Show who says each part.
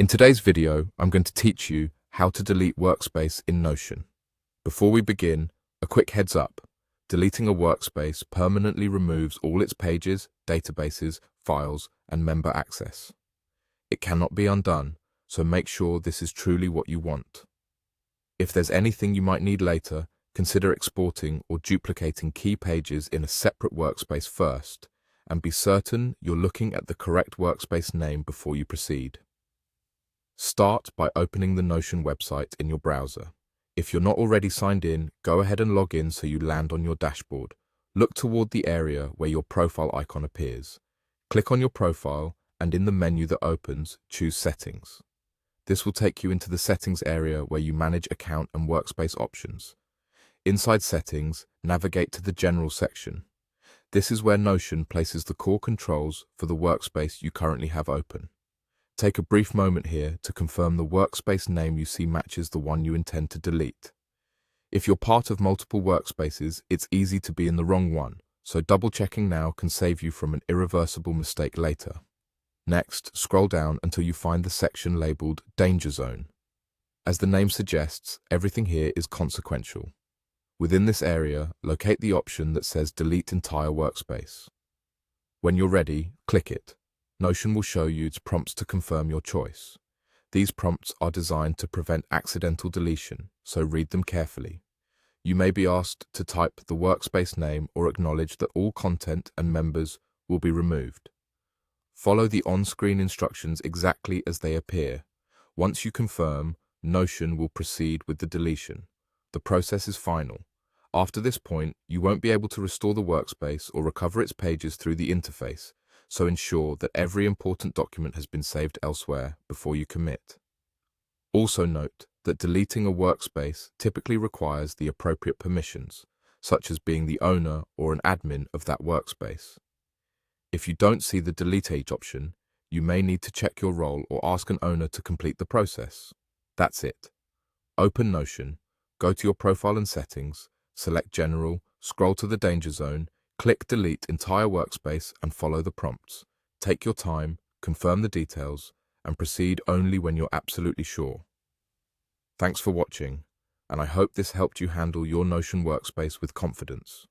Speaker 1: In today's video, I'm going to teach you how to delete workspace in Notion. Before we begin, a quick heads up. Deleting a workspace permanently removes all its pages, databases, files, and member access. It cannot be undone, so make sure this is truly what you want. If there's anything you might need later, consider exporting or duplicating key pages in a separate workspace first, and be certain you're looking at the correct workspace name before you proceed. Start by opening the Notion website in your browser. If you're not already signed in, go ahead and log in so you land on your dashboard. Look toward the area where your profile icon appears. Click on your profile and in the menu that opens, choose Settings. This will take you into the Settings area where you manage account and workspace options. Inside Settings, navigate to the General section. This is where Notion places the core controls for the workspace you currently have open. Take a brief moment here to confirm the workspace name you see matches the one you intend to delete. If you're part of multiple workspaces, it's easy to be in the wrong one, so double-checking now can save you from an irreversible mistake later. Next, scroll down until you find the section labeled Danger Zone. As the name suggests, everything here is consequential. Within this area, locate the option that says Delete Entire Workspace. When you're ready, click it. Notion will show you its prompts to confirm your choice. These prompts are designed to prevent accidental deletion, so read them carefully. You may be asked to type the workspace name or acknowledge that all content and members will be removed. Follow the on-screen instructions exactly as they appear. Once you confirm, Notion will proceed with the deletion. The process is final. After this point, you won't be able to restore the workspace or recover its pages through the interface, so ensure that every important document has been saved elsewhere before you commit. Also note that deleting a workspace typically requires the appropriate permissions, such as being the owner or an admin of that workspace. If you don't see the Delete Age option, you may need to check your role or ask an owner to complete the process. That's it. Open Notion, go to your profile and settings, select General, scroll to the Danger Zone, click Delete Entire Workspace and follow the prompts. Take your time, confirm the details, and proceed only when you're absolutely sure. Thanks for watching, and I hope this helped you handle your Notion workspace with confidence.